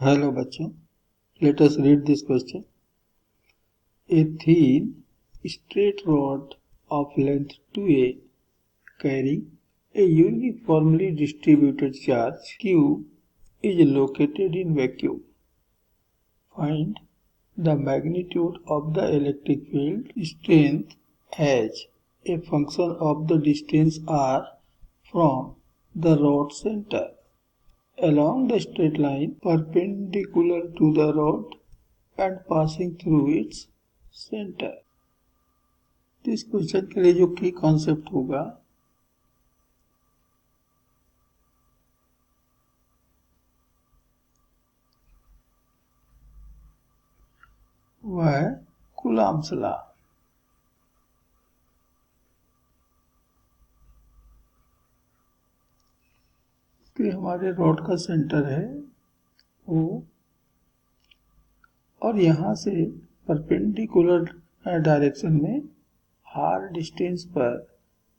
Hello bachcho, let us read this question. A thin straight rod of length 2a carrying a uniformly distributed charge q is located in vacuum. Find the magnitude of the electric field strength as a function of the distance r from the rod center along the straight line perpendicular to the rod and passing through its center. तो इस question के लिए जो की concept होगा वह है Coulomb's law. तो हमारे रॉड का सेंटर है वो, और यहाँ से परपेंडिकुलर डायरेक्शन में r डिस्टेंस पर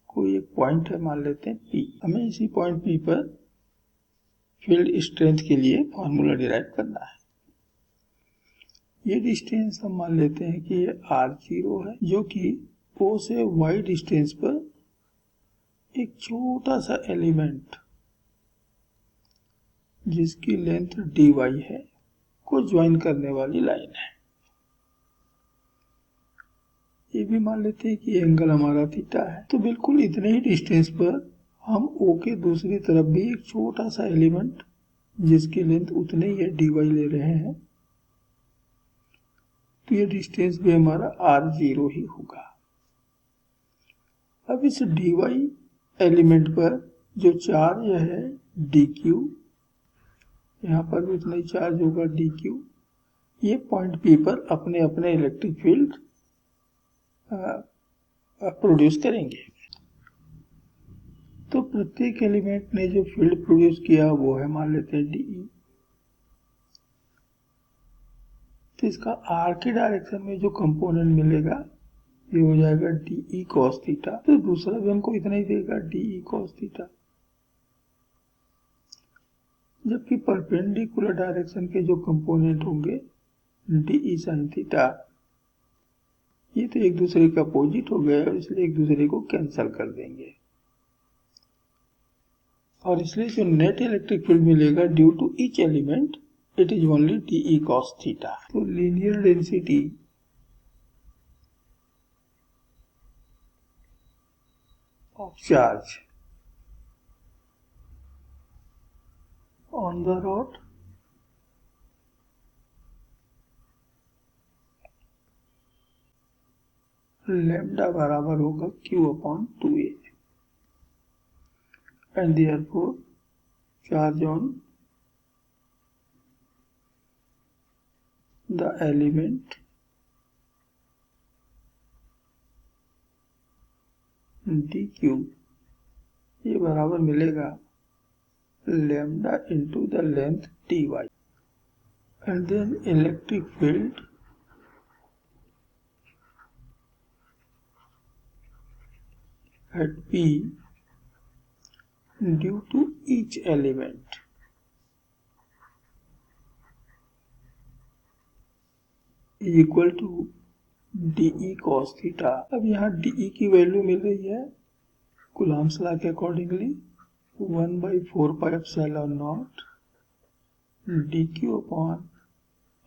कोई एक पॉइंट है, मान लेते हैं P। हमें इसी पॉइंट P पर फील्ड स्ट्रेंथ के लिए फॉर्मूला डिराइव करना है। ये डिस्टेंस हम मान लेते हैं कि ये r0 है, जो कि O से y डिस्टेंस पर एक छोटा सा एलिमेंट जिसकी लेंथ dy है को ज्वाइन करने वाली लाइन है। ये भी मान लेते हैं कि एंगल हमारा थीटा है। तो बिल्कुल इतने ही डिस्टेंस पर हम O के दूसरी तरफ भी एक छोटा सा एलिमेंट जिसकी लेंथ उतने ही है dy ले रहे हैं। तो ये डिस्टेंस भी हमारा r0 ही होगा। अब इस dy एलिमेंट पर जो चार्ज है dq, यहाँ पर भी उतना ही चार्ज होगा dq, ये पॉइंट P पर अपने अपने इलेक्ट्रिक फील्ड प्रोड्यूस करेंगे। तो प्रत्येक एलिमेंट ने जो फील्ड प्रोड्यूस किया वो है, मान लेते हैं dE। तो इसका r के डायरेक्शन में जो कंपोनेंट मिलेगा ये हो जाएगा dE cos थीटा। तो दूसरा भी हमको इतना ही देगा dE cos थीटा। जबकि परपेंडिकुलर डायरेक्शन के जो कंपोनेंट होंगे dE sin थीटा, ये तो एक दूसरे का अपोजिट हो गया और इसलिए एक दूसरे को कैंसिल कर देंगे, और इसलिए जो नेट इलेक्ट्रिक फील्ड मिलेगा due to each element it is only dE cos theta. तो linear density of charge on the rod lambda बराबर होगा Q/2a and therefore charge on the element dq ये बराबर मिलेगा lambda into the length dy, and then electric field at P due to each element is equal to dE cos theta. अब यहाँ dE की value मिल रही है Coulomb's law के accordingly 1/4 pi epsilon not dq upon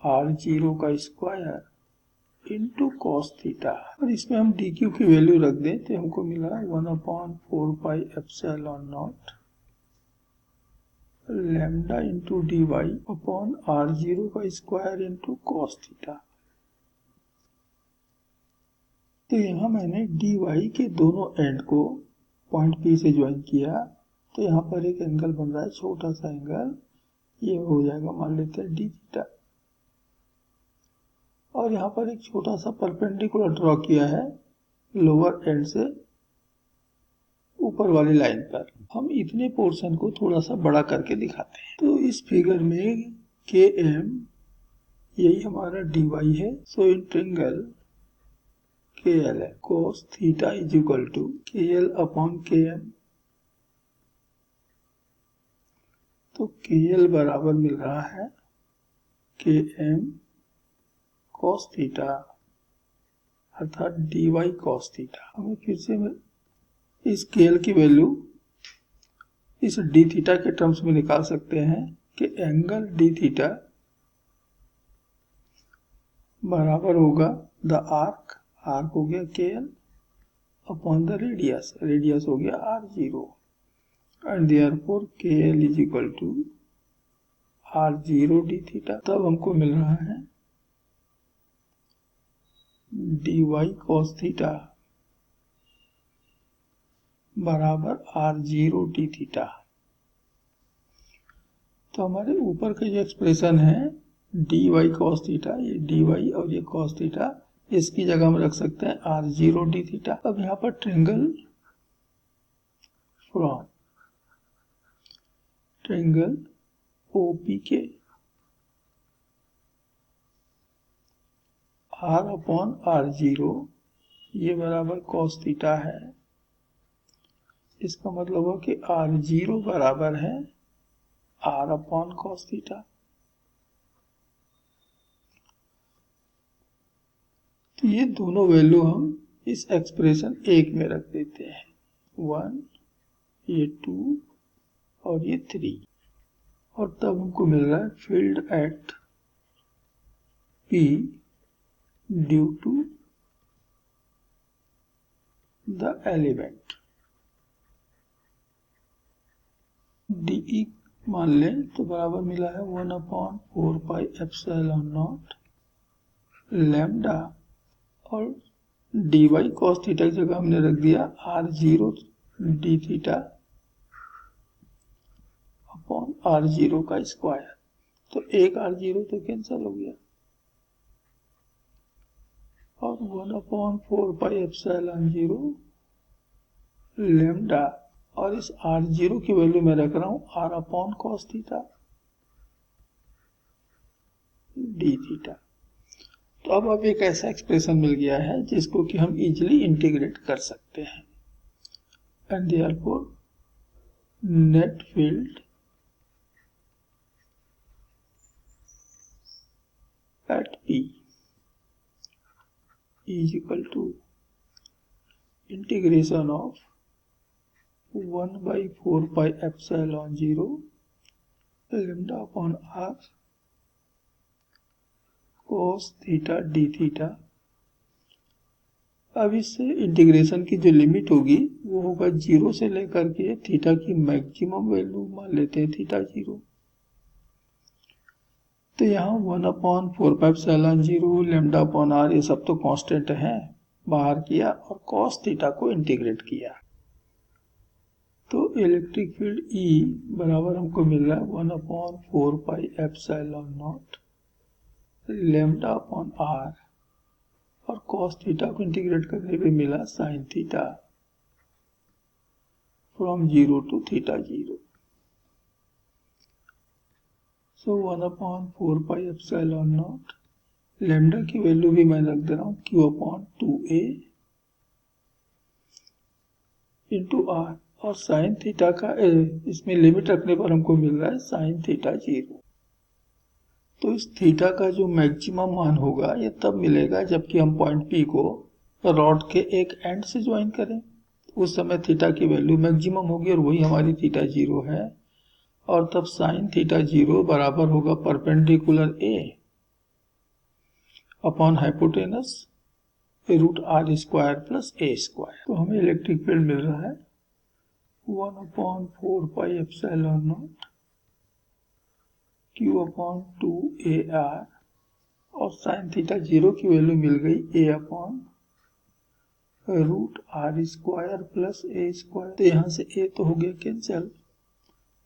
r0 का square into cos theta. और इसमें हम dq की वैल्यू रख दें तो हमको मिला 1/4 pi epsilon not lambda into dy upon r0 का स्क्वायर इंटू cos थीटा। तो यहाँ मैंने dy के दोनों एंड को पॉइंट P से ज्वाइन किया, तो यहाँ पर एक एंगल बन रहा है, छोटा सा एंगल, ये हो जाएगा मान लेते हैं d थीटा। और यहाँ पर एक छोटा सा परपेंडिकुलर ड्रॉ किया है लोअर एंड से ऊपर वाली लाइन पर। हम इतने पोर्शन को थोड़ा सा बड़ा करके दिखाते हैं। तो इस फिगर में km यही हमारा dy है, सो इंटीग्रल KL है, cos theta is equal to KL upon KM। तो KL बराबर मिल रहा है km cos थीटा अर्थात dy cos थीटा। हमें फिर से इस KL की वैल्यू इस d थीटा के टर्म्स में निकाल सकते हैं कि एंगल d थीटा बराबर होगा द आर्क हो गया KL अपॉन द रेडियस हो गया R0 and therefore KL is equal to R0 d theta. तब हमको मिल रहा है dy cos थीटा बराबर R0 d थीटा। तो हमारे ऊपर का जो एक्सप्रेशन है dy cos थीटा, ये dy और ये cos थीटा, इसकी जगह हम रख सकते हैं R0 d थीटा। अब यहाँ पर triangle from triangle OPK R upon R0 ये बराबर cos थीटा है। इसका मतलब है कि R0 बराबर है R अपॉन cos थीटा। तो ये दोनों वैल्यू हम इस एक्सप्रेशन 1 में रख देते हैं, 1, ये 2 और ये 3, और तब हमको मिल रहा है field at P due to the element. DE मान लें तो बराबर मिला है 1/4πε0 लैम्डा, और dy cos थीटा की जगह हमने रख दिया R0 d theta upon R0 का स्क्वायर। तो एक R0 तो कैंसिल हो गया और 1/4πε0 लैम्डा, और इस R0 की वैल्यू मैं रख रहा हूं R upon cos theta d theta. तो अब एक ऐसा एक्सप्रेशन मिल गया है जिसको कि हम इजीली इंटीग्रेट कर सकते हैं, and therefore net field at P is equal to integration of 1/4πε0 lambda upon R cos theta d theta. अब इस इंटीग्रेशन की जो लिमिट होगी वो होगा 0 से लेकर के थीटा की मैक्सिमम वैल्यू मान लेते हैं थीटा 0। तो यहाँ 1/4πε0 लैम्डा अपॉन R ये सब तो कांस्टेंट है, बाहर किया और cos थीटा को इंटीग्रेट किया। तो इलेक्ट्रिक फील्ड E बराबर हमको मिल रहा है 1/4πε0 लैम्डा अपॉन R, और cos थीटा को इंटीग्रेट करने पे मिला sin theta from 0 to theta 0। So 1/4πε0 lambda की वैल्यू भी मैं रख दे रहा हूँ Q upon 2a into R, और sin थीटा का इसमें लिमिट रखने पर हमको मिल रहा है sin थीटा 0। तो इस थीटा का जो मैक्सिमम मान होगा ये तब मिलेगा जबकि हम पॉइंट P को रॉड के एक एंड से ज्वाइन करें, उस समय थीटा की वैल्यू मैक्सिमम होगी और वही हमारी थीटा 0 है, और तब साइन थीटा 0 बराबर होगा perpendicular A upon hypotenuse √r² plus a²। तो हमें इलेक्ट्रिक फील्ड मिल रहा है 1/4πε0 Q अपॉन 2ar, और साइन थीटा 0 की वैल्यू मिल गई a upon √r² plus a²। तो यहाँ से a तो हो गया कैंसिल,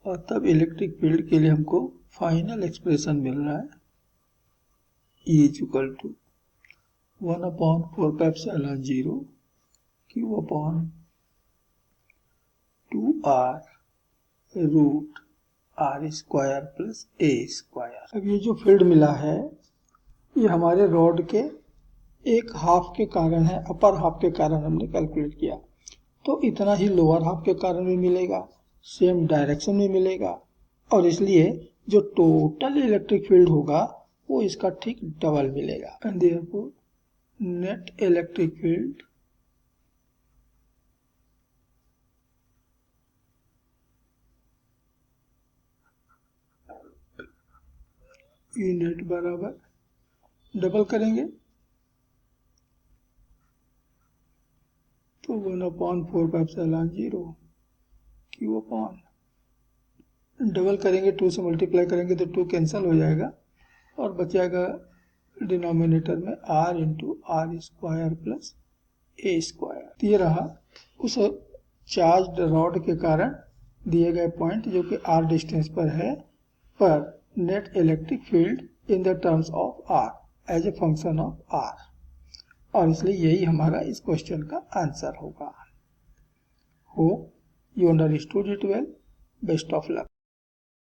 और तब इलेक्ट्रिक फील्ड के लिए हमको फाइनल एक्सप्रेशन मिल रहा है E is equal to 1/4πε0 Q upon 2r √r² plus a²। अब ये जो फील्ड मिला है ये हमारे रॉड के एक हाफ के कारण है, अपर हाफ के कारण हमने कैलकुलेट किया, तो इतना ही लोअर हाफ के कारण भी मिलेगा, सेम डायरेक्शन में मिलेगा, और इसलिए जो टोटल इलेक्ट्रिक फील्ड होगा वो इसका ठीक डबल मिलेगा। And therefore net electric field E net बराबर डबल करेंगे तो 1/4πε0 Q अपॉन, डबल करेंगे 2 से मल्टीप्लाई करेंगे तो 2 कैंसिल हो जाएगा और बच जाएगा डिनोमिनेटर में r into r square plus a square. ये रहा उस चार्ज रॉड के कारण दिए गए पॉइंट जो कि r डिस्टेंस पर है, पर net electric field in the terms of r as a function of r, और इसलिए यही हमारा इस क्वेश्चन का आंसर होगा। Hope you understood it well. Best of luck.